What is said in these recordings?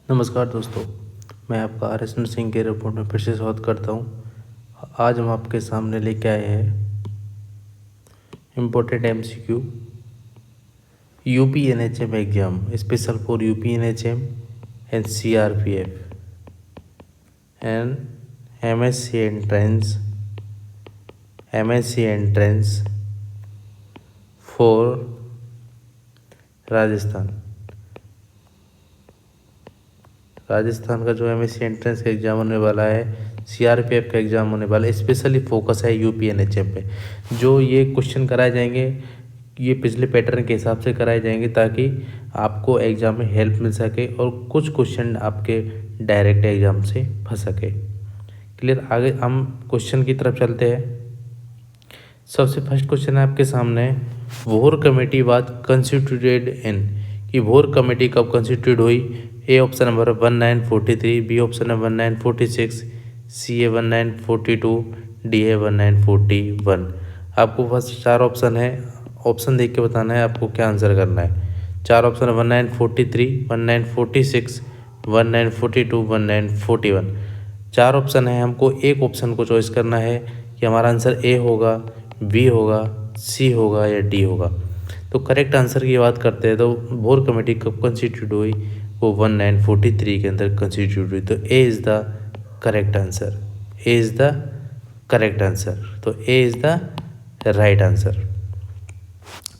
नमस्कार दोस्तों, मैं आपका आर एस नरसिंह के रिपोर्ट में फिर से स्वागत करता हूँ। आज हम आपके सामने लेके आए हैं important MCQ UPNHM exam special for UPNHM and CRPF and MSc entrance for Rajasthan का जो MSc एंट्रेंस का एग्ज़ाम होने वाला है, CRPF का एग्ज़ाम होने वाला है, स्पेशली फोकस है UPNHM पे। जो ये क्वेश्चन कराए जाएंगे ये पिछले पैटर्न के हिसाब से कराए जाएंगे ताकि आपको एग्ज़ाम में हेल्प मिल सके और कुछ क्वेश्चन आपके डायरेक्ट एग्ज़ाम से फंस सके। क्लियर। आगे हम क्वेश्चन की तरफ चलते हैं। सबसे फर्स्ट क्वेश्चन है आपके सामने, वोर कमेटी वाज कंस्टिट्यूटेड इन, कि वोर कमेटी कब कंस्टिट्यूट हुई। A option number 1943, B option number 1946, C ए 1942, डी ए 1941। आपको बस चार ऑप्शन है, ऑप्शन देख के बताना है आपको क्या आंसर करना है। चार ऑप्शन 1943, 1946, 1942, 1941। चार ऑप्शन है, हमको एक ऑप्शन को चॉइस करना है कि हमारा आंसर ए होगा, बी होगा, सी होगा या डी होगा। तो करेक्ट आंसर की बात करते हैं तो वोर कमेटी कब कंस्टिट्यूट हुई, वो 1943 के अंदर कंस्टिट्यूट हुई। तो A is the correct answer, A is the correct answer. तो A is the right answer.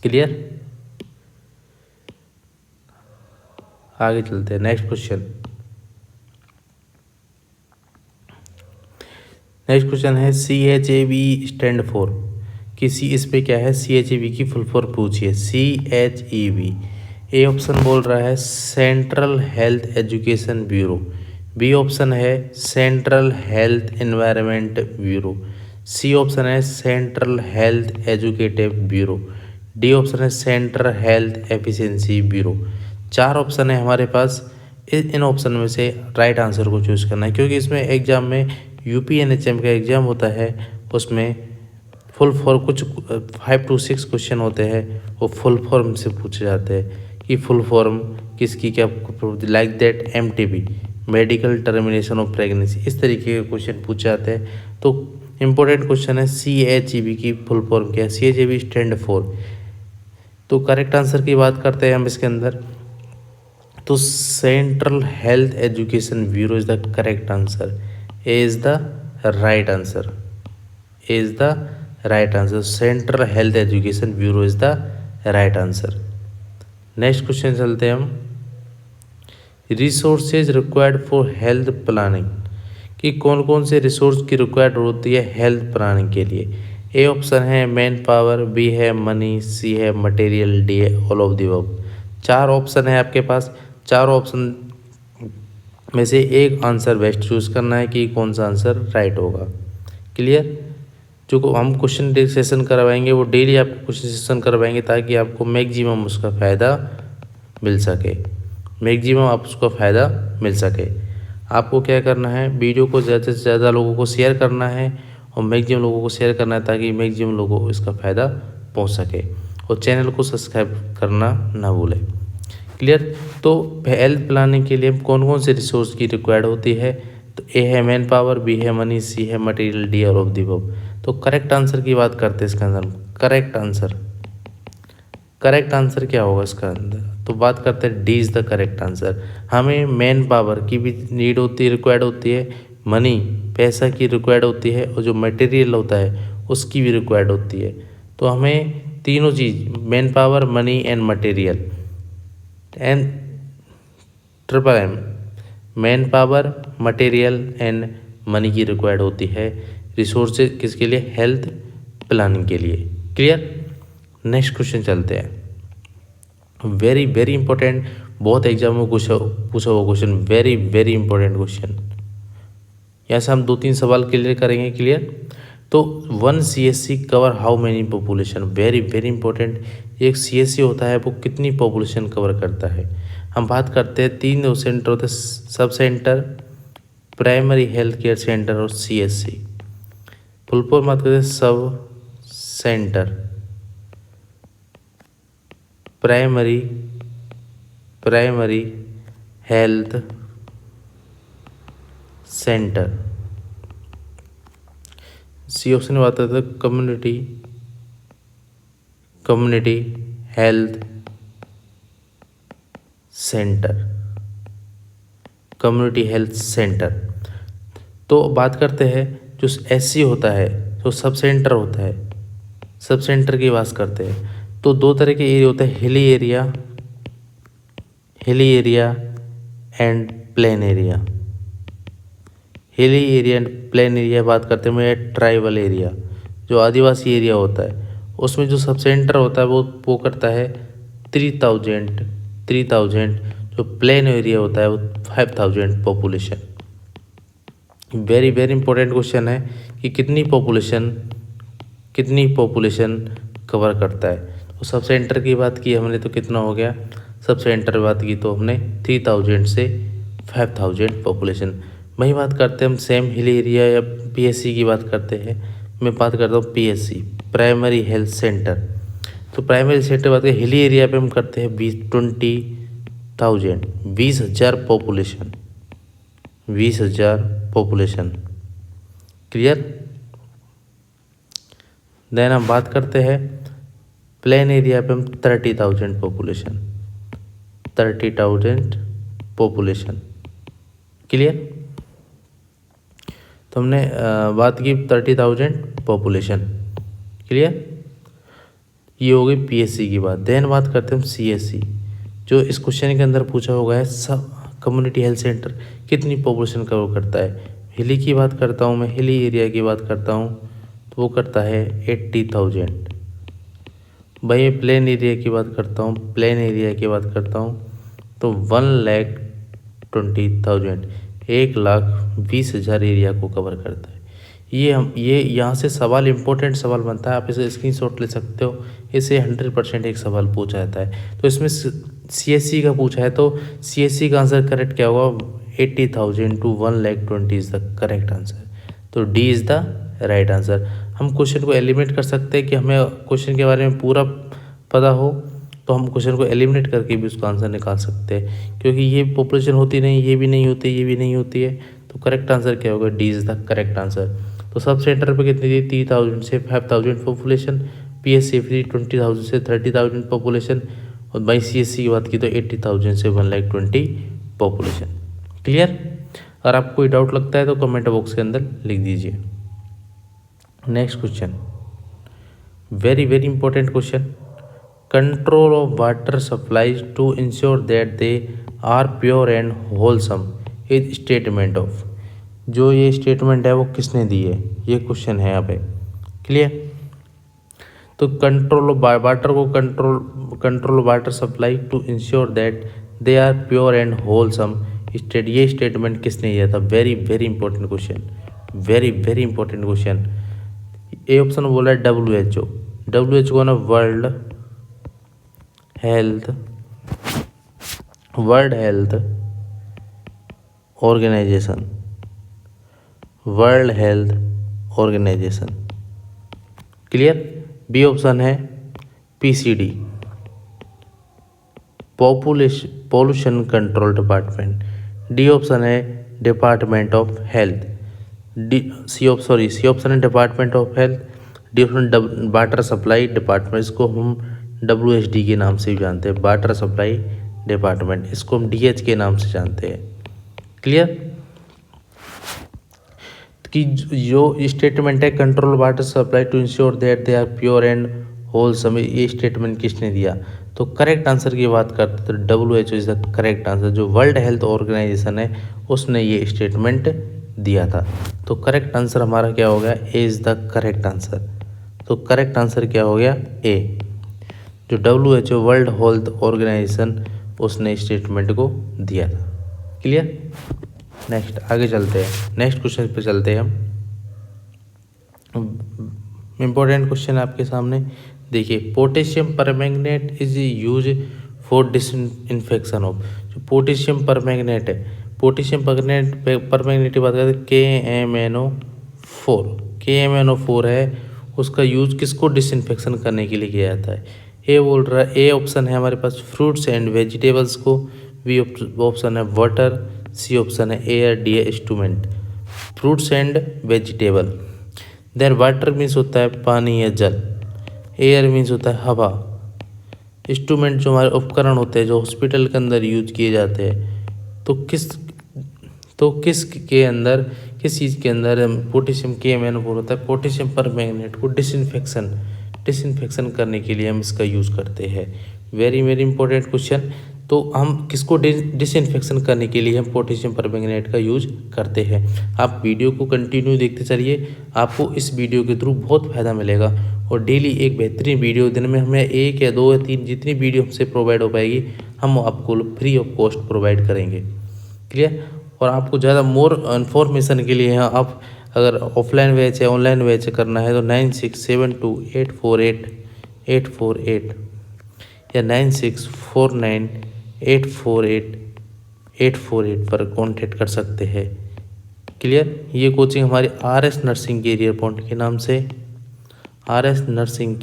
Clear. आगे चलते हैं। नेक्स्ट क्वेश्चन है CHAV स्टैंड फॉर, किसी इस पे क्या है, CHAV की फुल फॉर्म पूछिए। CHEV ए ऑप्शन बोल रहा है central health education bureau, B option है central health environment bureau, C option है central health educative bureau, D option है सेंट्रल हेल्थ एफिशिएंसी ब्यूरो। चार ऑप्शन है हमारे पास, इन ऑप्शन में से राइट आंसर को चूज़ करना है क्योंकि इसमें एग्जाम में UPNHM का एग्ज़ाम होता है, उसमें फुल फॉर्म कुछ 5 to 6 क्वेश्चन होते हैं, वो फुल फॉर्म से पूछे जाते हैं कि फुल फॉर्म किसकी क्या, like that MTB medical termination of pregnancy, इस तरीके के क्वेश्चन पूछे जाते हैं। तो इम्पोर्टेंट क्वेश्चन है CHEV की फुल फॉर्म क्या है, CHEV स्टैंड फॉर। तो करेक्ट आंसर की बात करते हैं हम इसके अंदर, तो central health education bureau is the correct answer, A is the right answer, A is the right answer. Central health education bureau is the right answer. Next question चलते हैं हम, resources required for health planning, कि कौन कौन से resource की required होती है हेल्थ प्लानिंग के लिए। ए ऑप्शन है मैन पावर, बी है मनी, सी है मटेरियल, डी है ऑल ऑफ द अबव। चार ऑप्शन है आपके पास, चारों ऑप्शन में से एक आंसर बेस्ट चूज़ करना है कि कौन सा आंसर राइट होगा। क्लियर। जो हम क्वेश्चन सेशन करवाएंगे वो डेली आपको क्वेश्चन सेशन करवाएंगे ताकि आपको मैक्सिमम उसका फ़ायदा मिल सके, मैक्सिमम आप उसका फ़ायदा मिल सके। आपको क्या करना है, वीडियो को ज़्यादा से ज़्यादा लोगों को शेयर करना है और मैक्सिमम लोगों को शेयर करना है ताकि मैक्सिमम लोगों को इसका फ़ायदा पहुंच सके, और चैनल को सब्सक्राइब करना ना भूलें। क्लियर। तो हेल्थ प्लानिंग के लिए कौन कौन से रिसोर्स की रिक्वायर्ड होती है, तो ए है मैन पावर, बी है मनी, सी है material, D all of the above. तो करेक्ट आंसर की बात करते हैं इसके अंदर, करेक्ट आंसर क्या होगा इसका अंदर, तो बात करते हैं D is the correct answer. हमें मैन पावर की भी नीड होती है, रिक्वायर्ड होती है, मनी पैसा की रिक्वायर्ड होती है, और जो मटेरियल होता है उसकी भी रिक्वायर्ड होती है। तो हमें तीनों चीज़, manpower, money and material and M, manpower, material and money की रिक्वायर्ड होती है रिसोर्सेज किसके लिए, हेल्थ प्लानिंग के लिए। क्लियर। नेक्स्ट क्वेश्चन चलते हैं, वेरी वेरी इंपॉर्टेंट, बहुत एग्जाम में पूछा हुआ question, very very important question. यहाँ से हम 2-3 सवाल क्लियर करेंगे। क्लियर। तो 1 CSC cover how many population, very very important. एक CSC होता है वो कितनी पॉपुलेशन कवर करता है। हम बात करते हैं 3 सेंटर होते हैं, sub centre, primary health care centre और CSC। फुल फॉर्म बात करते हैं sub centre, primary health centre. C option में बात करते हैं community health centre. Community health centre. तो बात करते हैं जो एससी होता है, जो सब सेंटर होता है, सब सेंटर की बात करते हैं तो दो तरह के एरिया होते हैं, hilly area and plain area. Hilly area and plain area बात करते हैं ट्राइबल एरिया, जो आदिवासी एरिया होता है उसमें जो सब सेंटर होता है वो करता है 3000। जो प्लेन एरिया होता है वो 5000 population. Very very important question है कि कितनी पॉपुलेशन कवर करता है। तो सब सेंटर की बात की हमने तो कितना हो गया, सब सेंटर बात की तो हमने 3000 से 5000 पॉपुलेशन। वही बात करते हैं हम सेम हिल एरिया या पीएससी की बात करते हैं। मैं बात करता हूँ पीएससी, प्राइमरी हेल्थ सेंटर। तो प्राइमरी सेंटर बात करें हिली एरिया पे हम करते हैं 20,000 पॉपुलेशन। क्लियर। देन हम बात करते हैं प्लेन एरिया पे हम 30,000 पॉपुलेशन। क्लियर। तो हमने बात की 30,000 पॉपुलेशन। क्लियर। ये हो गई पीएससी की बात। देन बात करते हैं हम सीएससी, जो इस क्वेश्चन के अंदर पूछा होगा है सब कम्युनिटी हेल्थ सेंटर कितनी पॉपुलेशन कवर करता है। हिली की बात करता हूँ मैं, हिली एरिया की बात करता हूँ तो वो करता है 80,000। भाई प्लेन एरिया की बात करता हूँ, तो 1,20,000, 1,20,000 एरिया को कवर करता है। ये यहाँ से सवाल इम्पोर्टेंट सवाल बनता है, आप इसे स्क्रीनशॉट ले सकते हो। इसे 100% एक सवाल पूछा जाता है। तो इसमें सीएससी का पूछा है तो सीएससी का आंसर करेक्ट क्या होगा, 80,000 to 1,20,000 is the correct answer. तो D is the right answer. हम क्वेश्चन को एलिमिनेट कर सकते हैं कि हमें क्वेश्चन के बारे में पूरा पता हो तो हम क्वेश्चन को एलिमिनेट करके भी उसका आंसर निकाल सकते हैं, क्योंकि ये पॉपुलेशन होती नहीं, ये भी नहीं होती, ये भी नहीं होती है। तो करेक्ट आंसर क्या होगा, D is the correct answer. तो सब सेंटर पे कितनी थी, 30,000 से 5,000 पॉपुलेशन। पीएससी 20,000 से 30,000 पॉपुलेशन। और बाई सीएससी की बात की तो 80,000 से 1,20,000 पॉपुलेशन। क्लियर। अगर आपको कोई डाउट लगता है तो कमेंट बॉक्स के अंदर लिख दीजिए। Next question, very very important question. Control of water supplies to ensure that they are pure and wholesome is statement of. जो ये स्टेटमेंट है वो किसने दी है, ये क्वेश्चन है यहाँ पे। क्लियर। तो कंट्रोल ऑफ वाटर को control water supply to ensure that they are pure and wholesome state, ये स्टेटमेंट किसने दिया था। Very very important question, very very important question. A option बोला है WHO ना World Health Organization. Clear. B option है PCD, pollution control department. D option है department of health. C option है department of health. D option water supply department, इसको हम WSD के नाम से भी जानते हैं, वाटर सप्लाई डिपार्टमेंट। इसको हम DH के नाम से जानते हैं। क्लियर। कि जो स्टेटमेंट है control water supply to ensure that they are pure and wholesome, ये स्टेटमेंट किसने दिया। तो करेक्ट आंसर की बात करते तो WHO is the correct answer. जो वर्ल्ड हेल्थ ऑर्गेनाइजेशन है उसने ये स्टेटमेंट दिया था। तो करेक्ट आंसर हमारा क्या हो गया, ए इज़ द करेक्ट आंसर। तो करेक्ट आंसर क्या हो गया, ए। जो WHO वर्ल्ड हेल्थ ऑर्गेनाइजेशन उसने स्टेटमेंट को दिया था। क्लियर। नेक्स्ट आगे चलते हैं, नेक्स्ट क्वेश्चन पे चलते हैं हम। इम्पोर्टेंट क्वेश्चन आपके सामने देखिए, potassium permanganate is use for disinfection of. जो पोटेशियम परमैंगनेट है, पोटेशियम परमैंगनेट की बात करते हैं KMNO4 है, उसका यूज किसको डिसइंफेक्शन करने के लिए किया जाता है। ए बोल रहा है, ए ऑप्शन है हमारे पास फ्रूट्स एंड वेजिटेबल्स को। बी ऑप्शन है वाटर। सी ऑप्शन है एयर, डी है instrument. Fruits and vegetable, then water means होता है पानी या जल, एयर मीन्स होता है हवा, इंस्ट्रूमेंट जो हमारे उपकरण होते हैं जो हॉस्पिटल के अंदर यूज किए जाते हैं। तो किस के अंदर, किस चीज़ के अंदर पोटेशियम KMnO4 होता है, पोटेशियम परमैंगनेट को डिसइंफेक्शन करने के लिए हम इसका यूज़ करते हैं। Very very important question. तो हम किसको डिसइंफेक्शन करने के लिए हम पोटेशियम परमैंगनेट का यूज करते हैं। आप वीडियो को कंटिन्यू देखते चलिए, आपको इस वीडियो के थ्रू बहुत फ़ायदा मिलेगा। और डेली एक बेहतरीन वीडियो, दिन में हमें 1 या 2 या 3 जितनी वीडियो हमसे प्रोवाइड हो पाएगी हम आपको फ्री ऑफ कॉस्ट प्रोवाइड करेंगे। क्लियर। और आपको ज़्यादा मोर इन्फॉर्मेशन के लिए यहाँ आप अगर ऑफलाइन बैच या ऑनलाइन बैच करना है तो 9672848848 या 9649848848 पर कॉन्टेक्ट कर सकते हैं। क्लियर। ये कोचिंग हमारी RS नर्सिंग कैरियर पॉइंट के नाम से, RS nursing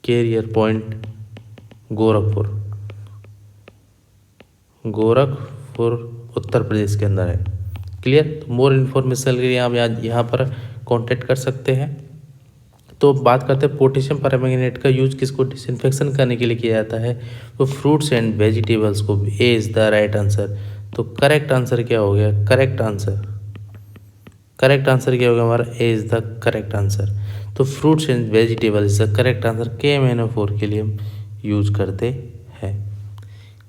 career point Gorakhpur Uttar Pradesh के अंदर है। क्लियर। तो मोर इन्फॉर्मेशन के लिए आप यहाँ पर कांटेक्ट कर सकते हैं। तो बात करते हैं पोटेशियम परमैंगनेट का यूज किसको डिसइंफेक्शन करने के लिए किया जाता है, तो फ्रूट्स एंड वेजिटेबल्स को। A is the right answer. तो करेक्ट आंसर क्या हो गया, करेक्ट आंसर क्या होगा हमारा, A is the correct answer. तो fruits and vegetables is the correct answer, KMnO4 के लिए हम यूज करते हैं।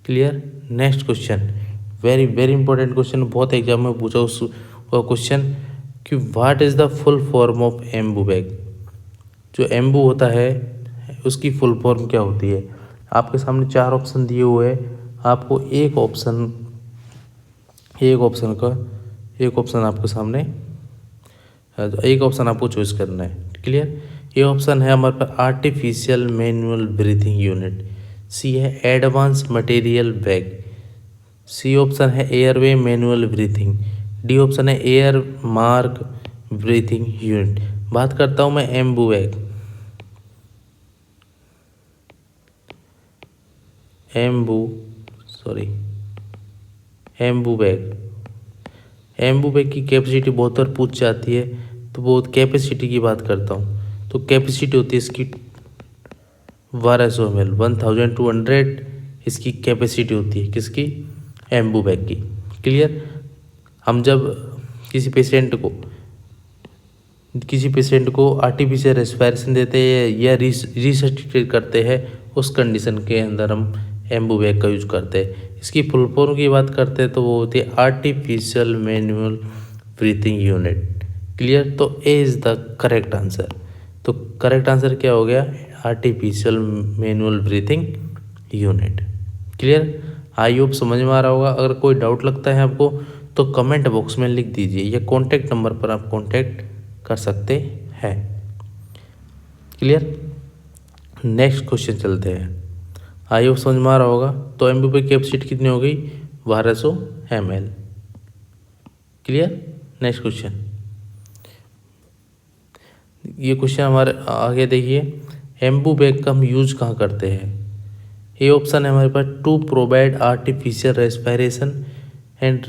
Clear. Next question, very very important question, बहुत एग्जाम में पूछा उस क्वेश्चन कि what is the full form of Ambu bag. जो एम्बू होता है उसकी फुल फॉर्म क्या होती है। आपके सामने 4 ऑप्शन दिए हुए हैं, आपको एक ऑप्शन आपके सामने, एक ऑप्शन आपको चॉइस करना है। क्लियर। ये ऑप्शन है हमारे पास artificial manual breathing unit, C है advance material bag, C option है airway manual breathing, D option है एयर मार्क ब्रीथिंग यूनिट। बात करता हूँ मैं एम्बू बैग। एम्बू बैग की कैपेसिटी बहुत बार पूछ जाती है, तो बहुत कैपेसिटी की बात करता हूँ। तो कैपेसिटी होती है इसकी 1200 ml, 1200 इसकी कैपेसिटी होती है किसकी, एम्बू बैग की। क्लियर। हम जब किसी पेशेंट को आर्टिफिशियल रेस्पिरेशन देते हैं या रिससिटेट करते हैं, उस कंडीशन के अंदर हम एम्बू बैग का यूज करते हैं। इसकी फुल फॉर्म की बात करते हैं तो वो होती है artificial manual breathing unit. Clear. तो A is the correct answer. तो करेक्ट आंसर क्या हो गया, artificial manual breathing unit. Clear. I hope समझ में आ रहा होगा। अगर कोई डाउट लगता है आपको तो कमेंट बॉक्स में लिख दीजिए या कॉन्टैक्ट नंबर पर आप कॉन्टैक्ट कर सकते हैं। क्लियर। नेक्स्ट क्वेश्चन चलते हैं। आई होप समझ में आ रहा होगा। तो एम्बू बैग की कैपेसिटी कितनी हो गई, 1200 ml। क्लियर। नेक्स्ट क्वेश्चन, ये क्वेश्चन हमारे आगे देखिए, एम्बू बैग का हम यूज कहाँ करते हैं। ये ऑप्शन है हमारे पास to provide artificial respiration and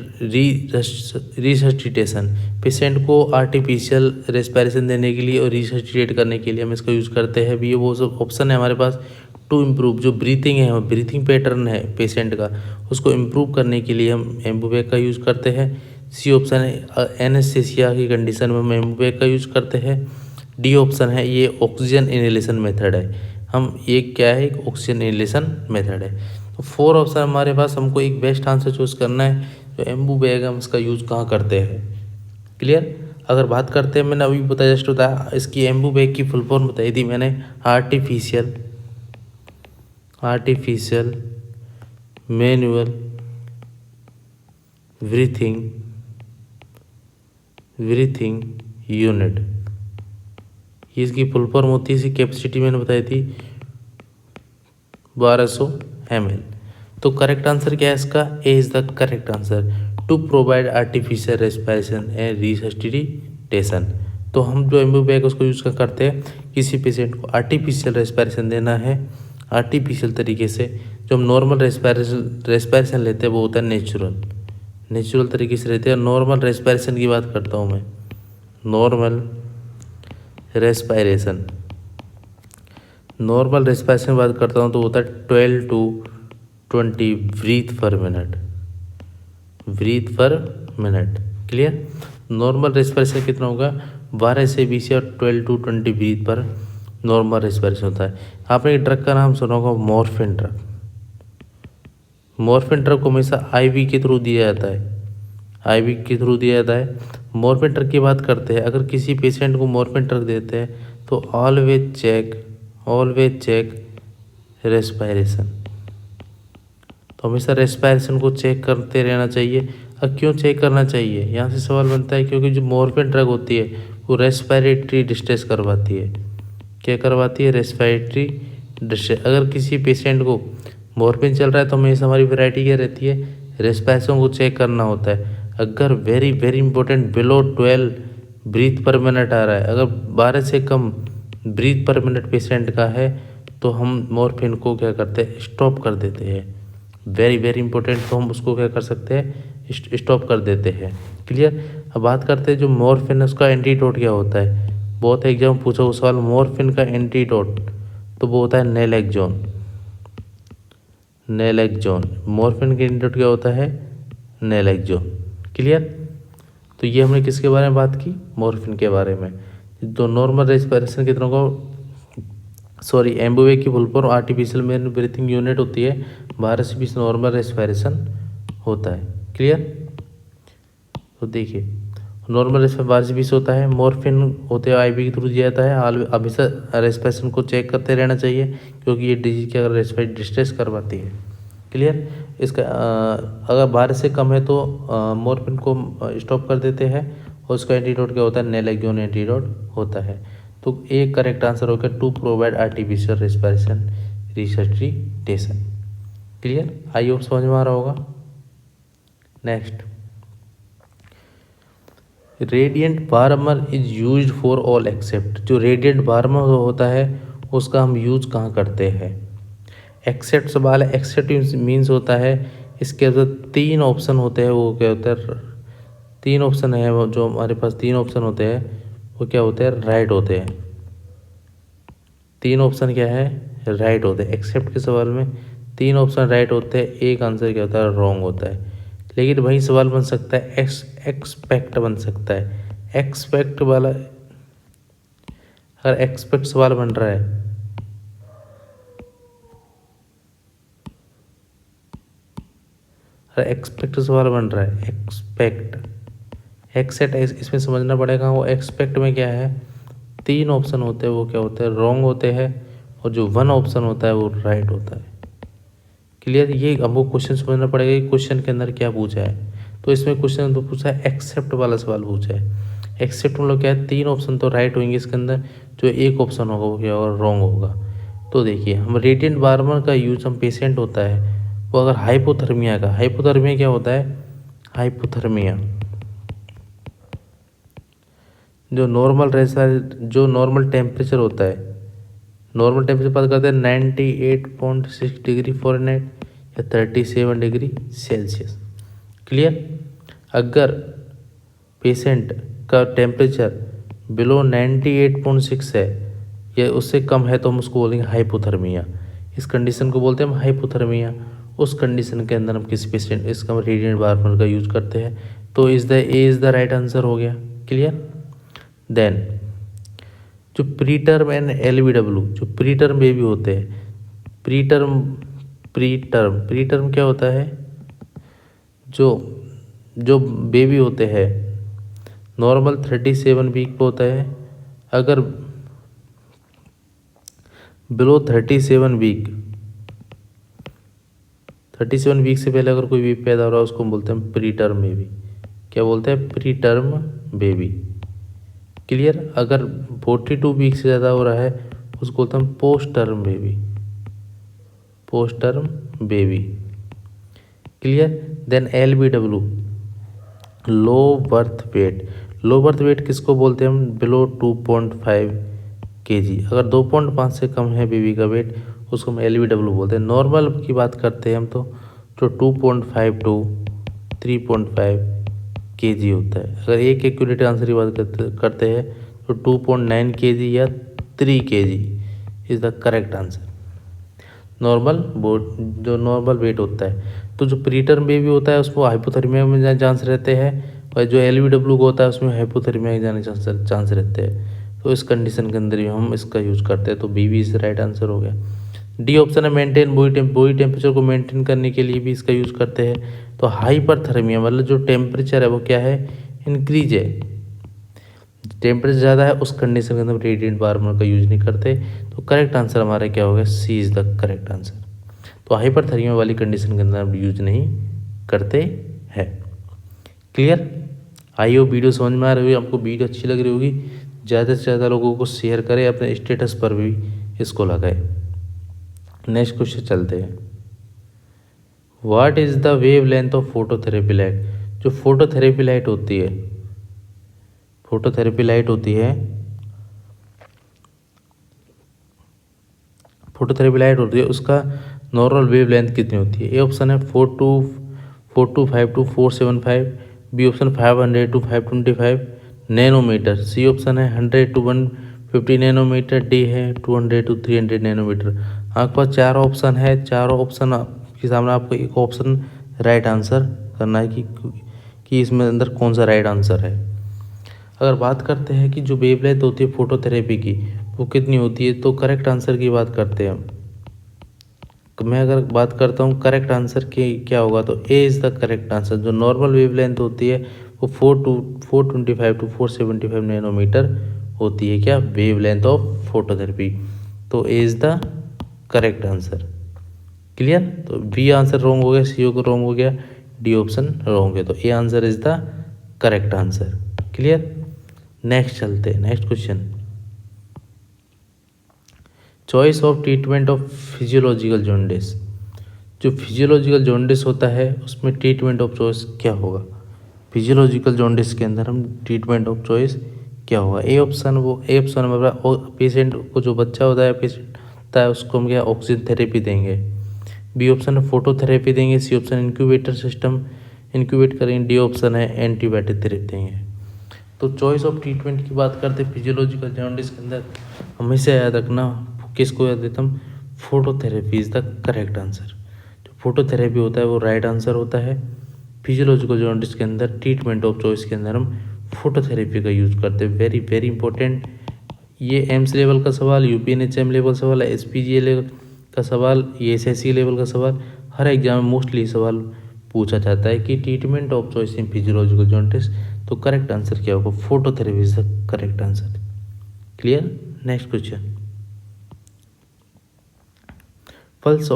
resuscitation. Patient को आर्टिफिशियल रेस्पिरेशन देने के लिए और रिससिटेट करने के लिए हम इसका यूज़ करते हैं। भी वो सब ऑप्शन है हमारे पास। टू इम्प्रूव, जो ब्रीथिंग है, ब्रीथिंग पैटर्न है पेशेंट का, उसको इम्प्रूव करने के लिए हम एम्बू बैग का यूज़ करते हैं। सी ऑप्शन है एनेस्थीसिया की कंडीशन में हम एम्बू बैग का यूज़ करते हैं। डी ऑप्शन है ये ऑक्सीजन इनहेलेशन मेथड है, हम ये क्या है, एक ऑक्सीजन इनहेलेशन मेथड है। तो 4 ऑप्शन हमारे पास, हमको एक बेस्ट आंसर चूज करना है। तो एम्बू बैग हम इसका यूज़ कहाँ करते हैं। क्लियर। अगर बात करते हैं, मैंने अभी बताया, जस्ट बताया, इसकी एम्बू बैग की फुल फॉर्म बताई थी मैंने, आर्टिफिशियल मैनुअल ब्रीथिंग यूनिट, ये इसकी फुल फॉर्म होती है। इसकी कैपेसिटी मैंने बताई थी 1200 ml। तो करेक्ट आंसर क्या है इसका, A is the correct answer, to provide artificial respiration and resuscitation. तो हम जो एम्बू बैग उसको यूज़ करते हैं, किसी पेशेंट को आर्टिफिशियल रेस्पिरेशन देना है आर्टिफिशियल तरीके से, जो हम नॉर्मल रेस्पिरेशन लेते हैं वो होता है नेचुरल तरीके से रहते हैं। नॉर्मल रेस्पिरेशन की बात करता हूँ मैं, नॉर्मल रेस्पिरेशन की बात करता हूँ तो होता है 12 to 20 breath per minute. Clear. Normal respiration कितना होगा, 12 से 20 और 12 to 20 breath per normal respiration होता है। आपने एक ड्रग का नाम सुना होगा, मॉर्फिन ड्रग को हमेशा आईवी के थ्रू दिया जाता है। मॉर्फिन ड्रग की बात करते हैं, अगर किसी पेशेंट को मॉर्फिन ड्रग देते हैं तो ऑलवेज चेक रेस्पिरेशन। तो हमेशा रेस्पिरेशन को चेक करते रहना चाहिए। अब क्यों चेक करना चाहिए, यहाँ से सवाल बनता है, क्योंकि जो मॉर्फिन ड्रग होती है वो रेस्पिरेटरी डिस्ट्रेस करवाती है। क्या करवाती है, रेस्पिरेटरी डिस्ट्रेस। अगर किसी पेशेंट को मॉर्फिन चल रहा है तो हमेशा हमारी वैरायटी क्या रहती है, रेस्पिरेशन को चेक करना होता है। अगर very important below 12 breath per minute आ रहा है, अगर 12 से कम ब्रीथ पर मिनट पेशेंट का है तो हम मॉर्फिन को क्या करते हैं, स्टॉप कर देते हैं। वेरी इंपॉर्टेंट, तो हम उसको क्या कर सकते हैं, स्टॉप कर देते हैं। क्लियर। अब बात करते हैं जो मॉर्फिन है उसका एंटीडोट क्या होता है। बहुत एग्जाम पूछा उस सवाल, मॉर्फिन का एंटीडोट तो वो होता है नैलेक्सोन। मॉर्फिन का एंटीडोट क्या होता है, नैलेक्सोन। क्लियर। तो ये हमने किसके बारे में बात की, मॉर्फिन के बारे में। तो नॉर्मल रेस्पिरेशन कितनों को, एम्बुवे की full form artificial main breathing unit होती है, 12 से 20 नॉर्मल रेस्पिरेशन होता है। क्लियर। तो देखिए नॉर्मल रेस्पिरेशन 12 से 20 होता है। मॉर्फिन होते हुए आईवी के थ्रू दिया जाता है। हमेशा रेस्पिरेशन को चेक करते रहना चाहिए, क्योंकि ये डिजीज क्या रेस्पिरेटरी डिस्ट्रेस करवाती है। क्लियर। इसका अगर 12 से कम है तो मॉर्फिन को स्टॉप कर देते हैं, और उसका एंटीडोट क्या होता है, नैलेक्सोन एंटीडोट होता है। तो एक करेक्ट आंसर हो गया, to provide artificial respiration resuscitation. Clear. I hope समझ में आ रहा होगा। Next, radiant warmer is used for all except. जो रेडियंट वार्मर होता है उसका हम यूज कहाँ करते हैं, एक्सेप्ट सवाल है। एक्सेप्ट मीन्स होता है, इसके अंदर 3 ऑप्शन होते हैं। वो क्या होता है, 3 ऑप्शन है वो, जो हमारे पास 3 ऑप्शन होते हैं वो क्या होते हैं, राइट होते हैं। 3 ऑप्शन क्या है, राइट होते हैं। एक्सेप्ट के सवाल में 3 ऑप्शन राइट होते हैं, एक आंसर क्या होता है, रॉन्ग होता है। लेकिन वही सवाल बन सकता है, एक्सपेक्ट बन सकता है। एक्सपेक्ट वाला, अगर एक्सपेक्ट सवाल बन रहा है, एक्सपेक्ट सवाल बन रहा है, एक्सेप्ट इसमें समझना पड़ेगा। वो एक्सपेक्ट में क्या है, 3 ऑप्शन होते हैं, वो क्या होते हैं, रॉन्ग होते हैं, और जो 1 ऑप्शन होता है वो राइट होता है। क्लियर। ये हमको क्वेश्चन समझना पड़ेगा कि क्वेश्चन के अंदर क्या पूछा है। तो इसमें क्वेश्चन तो पूछा है, एक्सेप्ट वाला सवाल पूछा है। एक्सेप्ट मतलब क्या है, 3 ऑप्शन तो राइट होंगे इसके अंदर, जो एक ऑप्शन होगा वो क्या होगा, रॉन्ग होगा। तो देखिए हम रेडियंट वार्मर का यूज हम पेशेंट होता है वो अगर हाइपोथर्मिया क्या होता है, हाइपोथर्मिया जो नॉर्मल टेम्परेचर होता है, नॉर्मल टेम्परेचर बात करते हैं 98.6 डिग्री फ़ारेनहाइट या 37 डिग्री सेल्सियस। क्लियर। अगर पेशेंट का टेम्परेचर बिलो 98.6 है या उससे कम है तो हम उसको बोलेंगे हाइपोथर्मिया। इस कंडीशन को बोलते हैं हम हाइपोथर्मिया। उस कंडीशन के अंदर हम किसी पेशेंट इसका रेडियंट वार्मर का यूज करते हैं। तो इज द राइट आंसर हो गया। क्लियर। देन जो प्री टर्म एंड LBW, जो प्री टर्म बेबी होते हैं, प्री टर्म क्या होता है, जो बेबी होते हैं नॉर्मल 37 वीक पे होता है। अगर बिलो 37 वीक से पहले अगर कोई बेबी पैदा हो रहा है उसको हम बोलते हैं प्री टर्म बेबी। क्या बोलते हैं, प्री टर्म बेबी। क्लियर। अगर 42 वीक से ज़्यादा हो रहा है उसको बोलते हैं post term baby. Clear. Then LBW, low birth weight किसको बोलते हैं हम, बिलो 2.5 kg। अगर 2.5 से कम है बेबी का वेट उसको हम LBW बोलते हैं। नॉर्मल की बात करते हैं हम तो 2.5 to 3.5 kg होता है। अगर एक एक्यूरेट आंसर की बात करते हैं तो 2.9 kg या 3 kg is the correct answer. Normal जो नॉर्मल वेट होता है, तो जो प्रीटर्म बेबी होता है उसको हाइपोथर्मिया में जाने चांस रहते हैं, और जो LBW को होता है उसमें हाइपोथर्मिया में जाने चांस रहते हैं। तो इस कंडीशन के अंदर भी हम इसका यूज करते हैं, तो बी इस राइट आंसर हो गया। डी ऑप्शन है मेंटेन बॉडी टेम्परेचर को मेंटेन करने के लिए भी इसका यूज करते हैं। तो हाइपरथर्मिया मतलब जो टेम्परेचर है वो क्या है, इंक्रीज है। टेम्परेचर ज़्यादा है उस कंडीशन के अंदर रेडिएंट वार्मर का यूज नहीं करते। तो करेक्ट आंसर हमारा क्या होगा, सी इज़ द करेक्ट आंसर। तो हाइपरथर्मिया वाली कंडीशन के अंदर हम यूज नहीं करते हैं। क्लियर? आई हो वीडियो समझ में आ रही होगी, आपको वीडियो अच्छी लग रही होगी, ज़्यादा से ज़्यादा लोगों को शेयर करें, अपने स्टेटस पर भी इसको लगाए। नेक्स्ट क्वेश्चन चलते हैं। What is the wave length of phototherapy light? जो फोटोथेरेपी लाइट होती है, फोटोथेरेपी लाइट होती है उसका नॉर्मल वेव लेंथ कितनी होती है? ए ऑप्शन है 425 to 475, B option 500 to 525 nanometre, C option है 100 to 150 नैनोमीटर, डी है 200 to 300 नैनोमीटर। आपके पास चार ऑप्शन है, चारों ऑप्शन के सामने आपको एक ऑप्शन राइट आंसर करना है कि इसमें अंदर कौन सा राइट आंसर है। अगर बात करते हैं कि जो वेवलेंथ होती है फोटोथेरेपी की वो कितनी होती है, तो करेक्ट आंसर की बात करते हैं हम। मैं अगर बात करता हूँ करेक्ट आंसर की क्या होगा, तो A is the correct answer. जो नॉर्मल वेवलेंथ होती है वो 425 to 475 नैनोमीटर होती है, क्या वेवलेंथ ऑफ फोटोथेरेपी। तो A is the correct answer. Clear? तो बी आंसर रॉन्ग हो गया, सी को रॉन्ग हो गया, डी ऑप्शन रॉन्ग है, तो A answer is the correct answer. Clear? Next चलते हैं, next question. Choice of treatment of physiological jaundice. जो फिजियोलॉजिकल जॉन्डिस होता है उसमें ट्रीटमेंट ऑफ चॉइस क्या होगा? फिजियोलॉजिकल जॉन्डिस के अंदर हम ट्रीटमेंट ऑफ चॉइस क्या होगा? ए ऑप्शन में पेशेंट को जो बच्चा होता है, पेशेंट होता है, उसको हम क्या ऑक्सीजन थेरेपी देंगे। बी ऑप्शन है फोटोथेरेपी देंगे, C option incubator system incubate करेंगे, डी ऑप्शन है एंटीबायोटिक थेरेपी देंगे। तो चॉइस ऑफ ट्रीटमेंट की बात करते हैं फिजियोलॉजिकल जॉन्डिस के अंदर, हमेशा याद रखना, किसको याद देता हूँ, phototherapy is the correct answer. जो फोटोथेरेपी होता है वो राइट आंसर होता है। फिजियोलॉजिकल जॉन्डिस के अंदर ट्रीटमेंट ऑफ चॉइस के अंदर हम फोटोथेरेपी का यूज करते हैं। वेरी वेरी इंपॉर्टेंट, ये एम्स लेवल का सवाल, UPNHM लेवल सवाल है, SPGA लेवल का सवाल, ये SSC लेवल का सवाल, हर एग्जाम में मोस्टली सवाल पूछा जाता है कि treatment of choice in physiological jaundice. तो करेक्ट आंसर क्या होगा, phototherapy is the correct answer. Clear? Next question. Pulse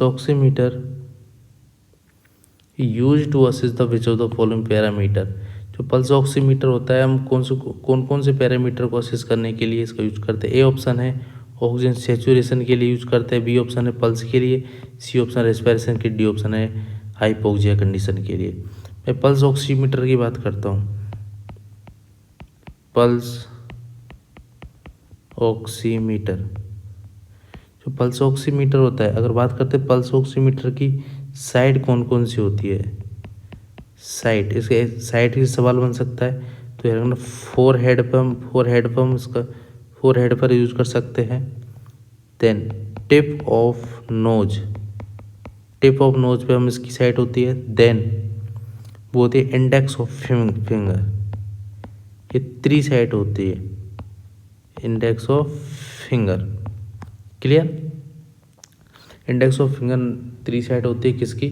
oximeter use to assist the which of the following parameter. जो पल्स ऑक्सीमीटर होता है हम कौन से पैरामीटर को असिस्ट करने के लिए इसका यूज करते हैं? ए ऑप्शन है ऑक्सीजन सेचुरेशन के लिए यूज करते हैं, बी ऑप्शन है पल्स के लिए, सी ऑप्शन रेस्पिरेशन के, डी ऑप्शन है हाइपोक्सिया कंडीशन के लिए। मैं पल्स ऑक्सीमीटर की बात करता हूँ। पल्स ऑक्सीमीटर, जो पल्स ऑक्सीमीटर होता है, अगर बात करते हैं पल्स ऑक्सीमीटर की साइड कौन कौन सी होती है, साइड, इसके साइड की सवाल बन सकता है। तो यार फोर हेड पर यूज कर सकते हैं। देन टिप ऑफ नोज पे हम इसकी साइड होती है। देन वो होती है इंडेक्स ऑफ फिंगर, ये 3 साइड होती है, index of finger. Clear? Index of finger 3 side होती है, किसकी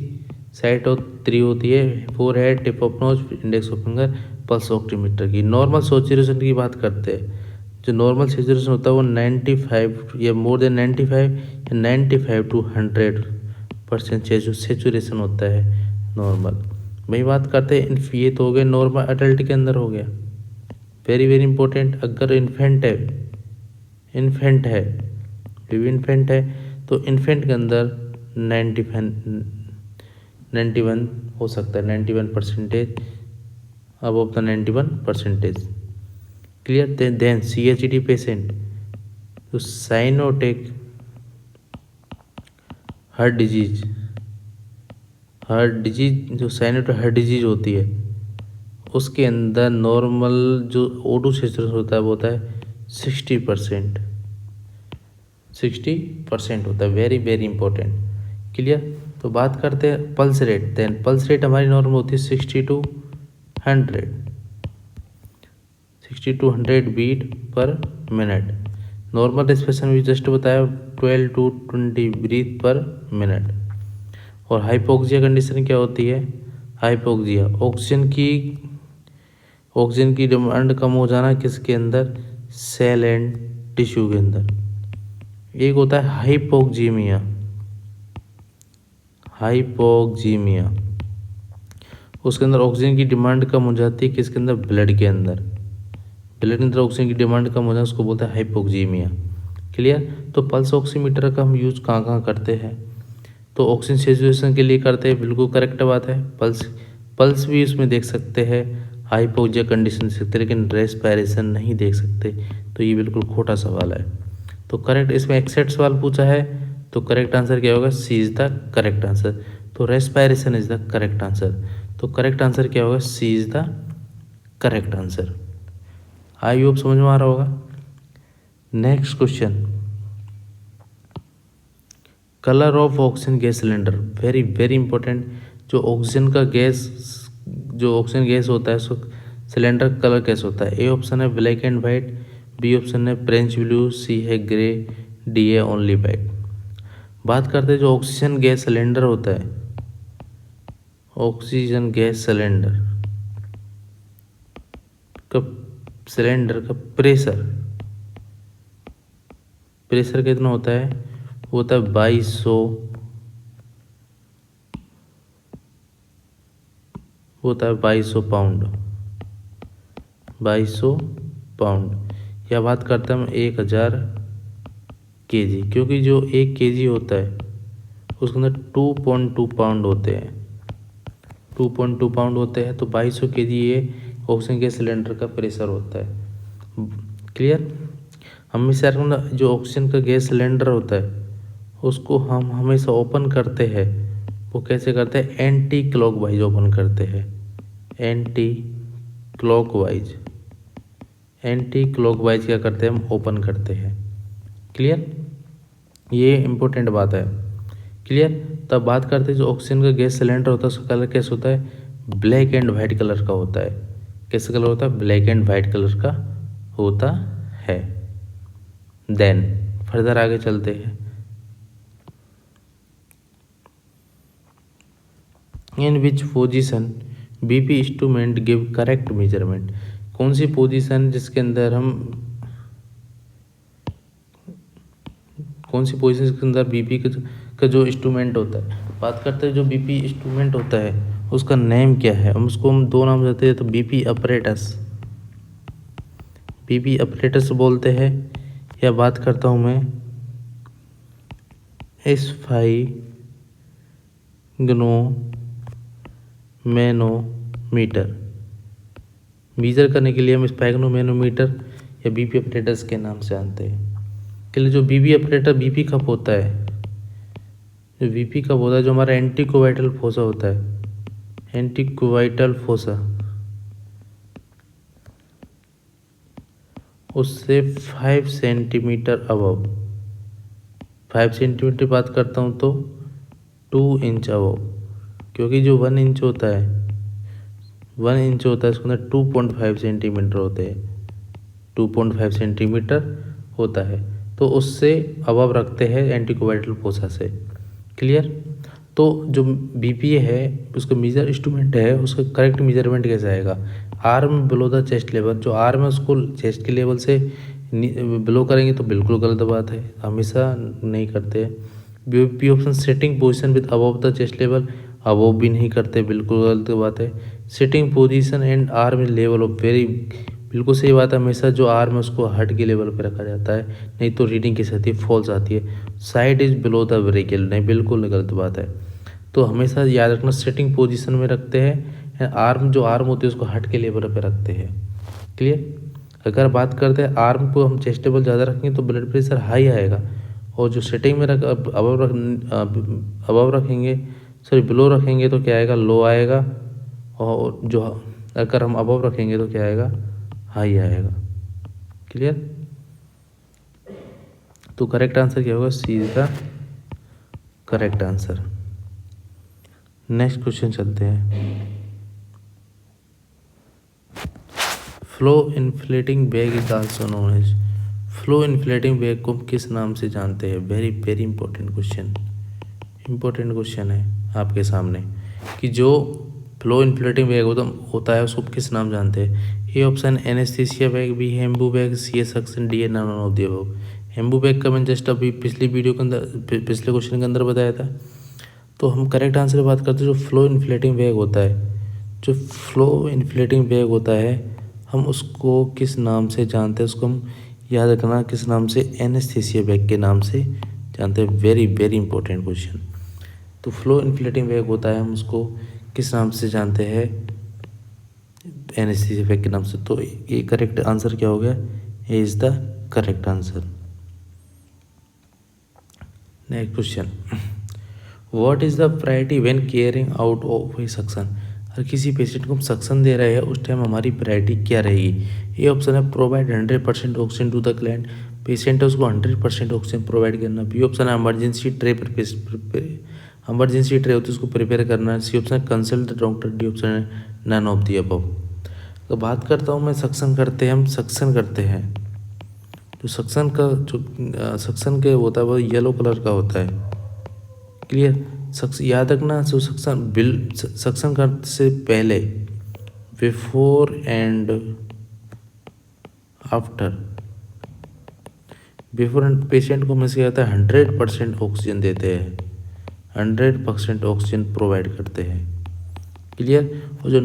साइड ऑफ 3 होती है, four head, tip of nose, index of finger, pulse oximeter की। नॉर्मल सैचुरेशन की बात करते हैं, जो नॉर्मल सैचुरेशन होता है वो 95 या मोर देन 95 या 95 to 100% जो सैचुरेशन होता है नॉर्मल। वही बात करते हैं ये तो हो गया नॉर्मल, अडल्ट के अंदर हो गया। वेरी वेरी इंपॉर्टेंट, अगर इन्फेंट है तो इन्फेंट के अंदर 91 हो सकता है, 91% अब of the 91%। Clear? Then CHD patient तो साइनोटिक हार्ट डिजीज जो साइनोटिक हार्ट डिजीज होती है उसके अंदर नॉर्मल जो O2 सैचुरेशन होता है वो होता है 60% होता है। Very very important. क्लियर। तो बात करते हैं pulse rate. Then pulse rate हमारी नॉर्मल होती है 60 to 100 beat per minute. Normal respiration भी जस्ट बताया 12 to 20 ब्रीथ पर मिनट। और हाइपोक्सिया कंडीशन क्या होती है? हाइपोक्सिया ऑक्सीजन की डिमांड कम हो जाना किसके अंदर? सेल एंड टिश्यू के अंदर। एक होता है हाइपोक्सीमिया उसके अंदर ऑक्सीजन की डिमांड कम हो जाती है किसके अंदर? ब्लड के अंदर ऑक्सीजन की डिमांड कम हो जाए उसको बोलते हैं हाइपोक्सीमिया। क्लियर। तो पल्स ऑक्सीमीटर का हम यूज कहाँ करते हैं? तो ऑक्सीजन सैचुरेशन के लिए करते हैं, बिल्कुल करेक्ट बात है। पल्स भी उसमें देख सकते हैं, हाइपोक्सिया कंडीशन देख सकते हैं, लेकिन रेस्पिरेशन नहीं देख सकते। तो ये बिल्कुल खोटा सवाल है। तो करेक्ट, इसमें एक्सेप्ट सवाल पूछा है तो करेक्ट आंसर क्या होगा? C is the correct answer. तो respiration is the correct answer. तो करेक्ट आंसर क्या होगा? C is the correct answer. I hope समझ में आ रहा होगा। Next question, colour of oxygen gas cylinder. Very very important. जो ऑक्सीजन गैस होता है उसको सिलेंडर कलर कैसे होता है? ए ऑप्शन है black and white, B option है फ्रेंच ब्लू, सी है ग्रे, डी है ओनली वाइट। बात करते हैं जो ऑक्सीजन गैस सिलेंडर होता है, ऑक्सीजन गैस सिलेंडर का प्रेशर कितना होता है? वो होता है 2200 पाउंड। 2200 पाउंड। या बात करते हैं हम 1000 केजी, क्योंकि जो 1 केजी होता है उसके अंदर 2.2 पाउंड होते हैं। 2.2 पाउंड होते हैं, तो 2200 केजी ये ऑक्सीजन गैस सिलेंडर का प्रेशर होता है। क्लियर। हमेशा रखना, जो ऑक्सीजन का गैस सिलेंडर होता है उसको हम हमेशा ओपन करते हैं, वो कैसे करते हैं? एंटी क्लॉकवाइज ओपन करते हैं। एंटी क्लॉकवाइज क्या करते हैं? हम ओपन करते हैं। क्लियर। ये इंपॉर्टेंट बात है। क्लियर। तब बात करते हैं जो ऑक्सीजन का गैस सिलेंडर होता है उसका कलर कैसे होता है? ब्लैक एंड वाइट कलर का होता है। कैसे कलर होता है? ब्लैक एंड वाइट कलर का होता है। देन फर्दर आगे चलते हैं। In which position BP instrument give correct measurement. कौन सी पोजीशन जिसके अंदर बीपी का जो इंस्ट्रूमेंट होता है, बात करते हैं जो बीपी इंस्ट्रूमेंट होता है उसका नेम क्या है? हम दो नाम देते हैं, तो बीपी अपरेटस बोलते हैं, या बात करता हूँ मैं स्फाइग्नोमेनोमीटर। मेजर करने के लिए हम स्फाइग्नोमेनोमीटर या बीपी अपरेटस के नाम से जानते हैं। के लिए जो बीपी अपरेटर बीपी कब होता है? जो हमारा एंटीकोवाइटल फोसा होता है, एंटीकोवाइटल फोसा, उससे 5 सेंटीमीटर अबव, 5 सेंटीमीटर बात करता हूँ तो 2 इंच अबव, क्योंकि जो 1 इंच होता है उसके अंदर 2.5 सेंटीमीटर होते हैं। 2.5 सेंटीमीटर होता है, तो उससे अबव रखते हैं एंटीकोवाइटल फोसा से। क्लियर। तो जो बीपी है उसका मेजर इंस्ट्रूमेंट है, उसका करेक्ट मेजरमेंट कैसे आएगा? Arm below the chest level. जो आर्म है उसको चेस्ट के लेवल से बिलो करेंगे तो बिल्कुल गलत बात है, हमेशा नहीं करते। B option sitting position with above the chest level, above भी नहीं करते, बिल्कुल गलत बात है। Sitting position and arm level of बिल्कुल सही बात है। हमेशा जो आर्म है उसको हार्ट के लेवल पे रखा जाता है, नहीं तो रीडिंग कैसी आती है? फॉल्स आती है। Side is below the brachial, नहीं, बिल्कुल गलत बात है। तो हमेशा याद रखना सिटिंग पोजीशन में रखते हैं, जो आर्म होती है उसको हार्ट के लेवल पे रखते हैं। क्लियर। अगर बात करते हैं आर्म को हम चेस्टेबल ज़्यादा रखेंगे तो ब्लड प्रेशर हाई आएगा, और जो सेटिंग में अबव रखेंगे, सॉरी बिलो रखेंगे तो क्या आएगा, लो आएगा, और जो अगर हम अबव रखेंगे तो क्या आएगा, हाई आएगा। क्लियर? तो करेक्ट आंसर क्या होगा, C is the correct answer. Next question चलते हैं। Flow inflating bag is also known as, flow inflating bag को हम किस नाम से जानते हैं? वेरी वेरी इंपॉर्टेंट क्वेश्चन है आपके सामने कि जो फ्लो इन्फ्लेटिंग बैग होता है उसको किस नाम जानते हैं? A option anaesthesia bag, B Ambu bag, C a suction, D a none of the above. Ambu bag का मैंने जस्ट अभी पिछले क्वेश्चन के अंदर बताया था। तो हम करेक्ट आंसर की बात करते हैं, जो फ्लो इन्फ्लेटिंग बैग होता है, हम उसको किस नाम से जानते हैं? उसको हम याद रखना किस नाम से, एनेस्थीसिया बैग के नाम से जानते हैं। Very very important question. तो फ्लो इन्फ्लेटिंग बैग होता है, हम उसको किस नाम से जानते हैं? एनेस्थीसिया बैग के नाम से। तो ये करेक्ट आंसर क्या हो गया, A is the correct answer. Next question, what is the priority when carrying out of a suction? अगर किसी पेशेंट को हम सक्शन दे रहे हैं उस टाइम हमारी प्रायोरिटी क्या रहेगी? ये ऑप्शन है provide 100% oxygen to the client, patient है उसको 100% ऑक्सीजन प्रोवाइड करना। बी ऑप्शन है इमरजेंसी ट्रे होती है उसको प्रिपेयर करना। सी ऑप्शन है consult the doctor. D option है नन ऑफ द अबव। तो बात करता हूँ मैं सक्शन करते हैं जो सक्शन के होता है वो येलो कलर का होता है। क्लियर? याद रखना, जो सक्शन करने से पहले, बिफोर एंड पेशेंट को हमें क्या कहता है, 100% ऑक्सीजन देते हैं, 100% ऑक्सीजन प्रोवाइड करते हैं। क्लियर? और जो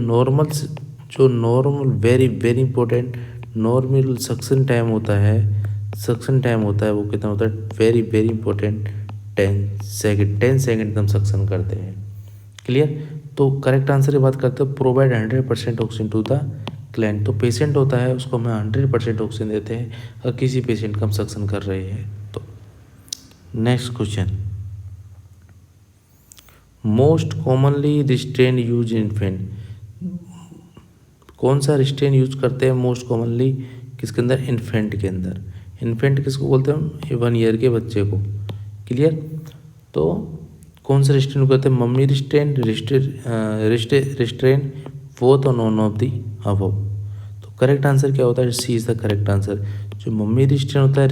normal very very important normal suction time होता है वो कितना होता है, वेरी वेरी इंपॉर्टेंट 10 सेकेंड हम सक्शन करते हैं। क्लियर? तो करेक्ट आंसर की बात करते हैं, provide 100% oxygen to the client. तो पेशेंट होता है उसको हम 100% ऑक्सीजन देते हैं अगर किसी पेशेंट का हम सक्शन कर रहे हैं तो। Next question, most commonly restrain use in infant, कौन सा रिस्ट्रेन यूज करते हैं मोस्ट कॉमनली किसके अंदर, इन्फेंट के अंदर। इन्फेंट किसको बोलते हैं हम, 1 ईयर के बच्चे को। क्लियर? तो कौन सा रिस्ट्रेन करते हैं, मम्मी रिस्ट्रेन, बोथ और नॉन ऑफ दी अबव। तो करेक्ट आंसर क्या होता है, सी इज द करेक्ट आंसर। जो मम्मी रिस्ट्रेन होता है,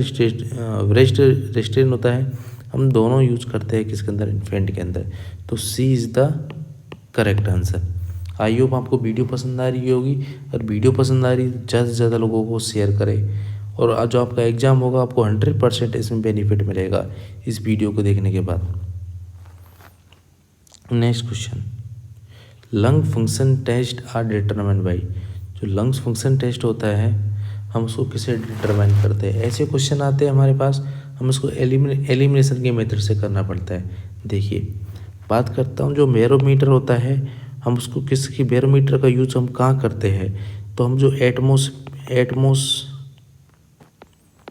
रिस्ट्रेन होता है, हम दोनों यूज करते हैं किसके अंदर, इन्फेंट के अंदर। तो C is the correct answer. I hope आपको वीडियो पसंद आ रही होगी, और वीडियो पसंद आ रही है ज़्यादा से ज़्यादा लोगों को शेयर करें, और जो आपका एग्ज़ाम होगा आपको 100% इसमें बेनिफिट मिलेगा इस वीडियो को देखने के बाद। Next question, lung function test are determined by, जो लंग्स फंक्शन टेस्ट होता है हम उसको किसे डिटरमाइन करते हैं? ऐसे क्वेश्चन आते हैं हमारे पास, हम उसको एलिमिनेशन के मेथड से करना पड़ता है। देखिए बात करता हूँ, जो बैरोमीटर होता है हम उसको किसकी, बैरोमीटर का यूज हम कहाँ करते हैं? तो हम जो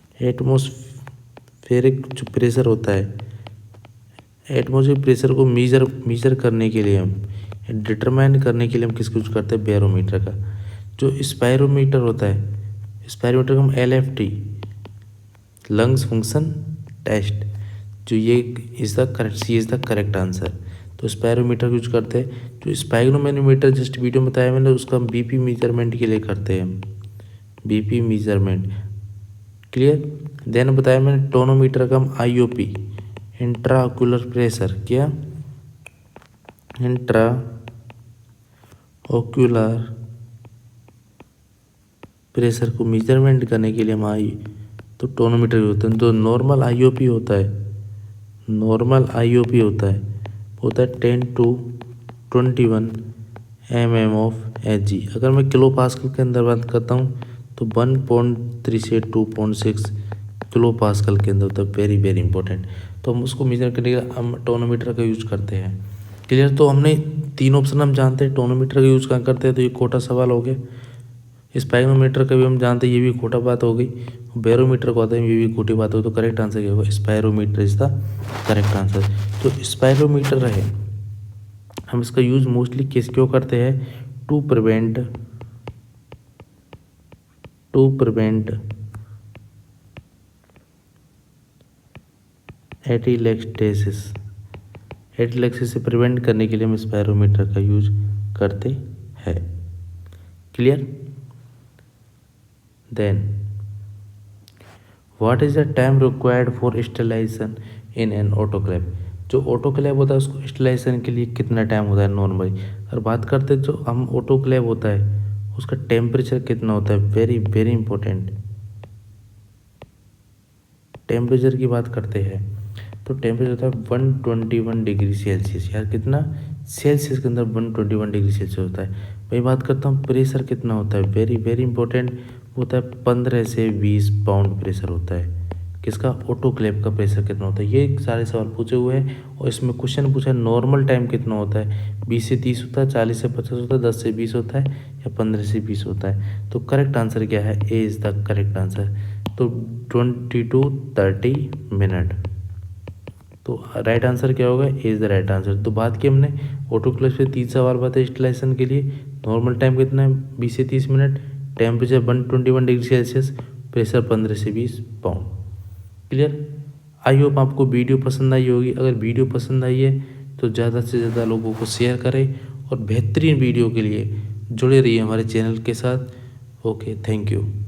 एटमॉस्फेरिक जो प्रेशर होता है, एटमॉस्फेरिक प्रेशर को मीजर करने के लिए, हम डिटरमाइन करने के लिए हम किसको यूज करते हैं, बैरोमीटर का। जो स्पायरोमीटर होता है, स्पायरोमीटर को हम LFT, लंग्स फंक्शन टेस्ट, जो ये इज द करेक्ट आंसर। तो स्पायरोमीटर यूज करते हैं। जो स्पायरोमीटर जस्ट वीडियो में बताया मैंने, उसका हम BP मेजरमेंट के लिए करते हैं, BP मेजरमेंट। क्लियर? देन बताया मैंने टोनोमीटर का हम IOP, इंट्राऑक्यूलर प्रेशर, क्या, इंट्राऑक्यूलर प्रेशर को मेजरमेंट करने के लिए हम तो टोनोमीटर होता है। तो नॉर्मल IOP होता है 10 to 21 mm ऑफ Hg। अगर मैं किलो पास्कल के अंदर बात करता हूँ तो 1.3 से 2.6 किलो पास्कल के अंदर होता है। Very very important. तो हम उसको मेजर करने के लिए हम टोनोमीटर का यूज करते हैं। क्लियर? तो हमने 3 ऑप्शन हम जानते हैं, टोनोमीटर का यूज कहाँ करते हैं, तो ये कोटा सवाल हो गया। स्पायरोमीटर का भी हम जानते हैं, ये भी खोटा बात हो गई। बैरोमीटर को आता है, ये भी खोटी बात हो। तो करेक्ट आंसर क्या होगा? Spirometer is the correct answer. तो स्पायरोमीटर है, हम इसका यूज मोस्टली किस क्यों करते हैं? टू प्रिवेंट एटिलेक्टेसिस से प्रिवेंट करने के लिए हम स्पायरोमीटर का यूज करते हैं। Clear? Then what is the time required for sterilization in an autoclave? जो ऑटोक्लेव होता है उसको स्टेरिलाइजेशन के लिए कितना टाइम होता है नॉर्मली? और बात करते हैं जो हम ऑटोक्लेव होता है उसका टेम्परेचर कितना होता है? वेरी वेरी इंपॉर्टेंट, टेम्परेचर की बात करते हैं तो टेम्परेचर होता है 121 डिग्री सेल्सियस। यार कितना? सेल्सियस के अंदर 121 डिग्री सेल्सियस होता है। वही बात करता हूँ प्रेशर कितना होता है? वेरी वेरी इंपॉर्टेंट, होता है 15 से 20 पाउंड प्रेशर होता है। किसका? ऑटोक्लेव का प्रेशर कितना होता है? ये सारे सवाल पूछे हुए हैं और इसमें क्वेश्चन पूछा है नॉर्मल टाइम कितना होता है? 20 से 30 होता है, 40 से 50 होता है, 10 से 20 होता है या 15 से 20 होता है? तो करेक्ट आंसर क्या है? ए इज़ द करेक्ट आंसर। तो 20 to 30 मिनट। तो राइट आंसर क्या होगा? ए इज़ द राइट आंसर। तो बात की हमने ऑटोक्लेव से 3 सवाल बताए स्टेरिलाइजेशन के लिए। नॉर्मल टाइम कितना है? 20 से 30 minute, temperature 121 degree Celsius, pressure 15 से 20 पाउंड। क्लियर? आई होप आपको वीडियो पसंद आई होगी। अगर वीडियो पसंद आई है तो ज़्यादा से ज़्यादा लोगों को शेयर करें और बेहतरीन वीडियो के लिए जुड़े रहिए हमारे चैनल के साथ। Okay, thank you.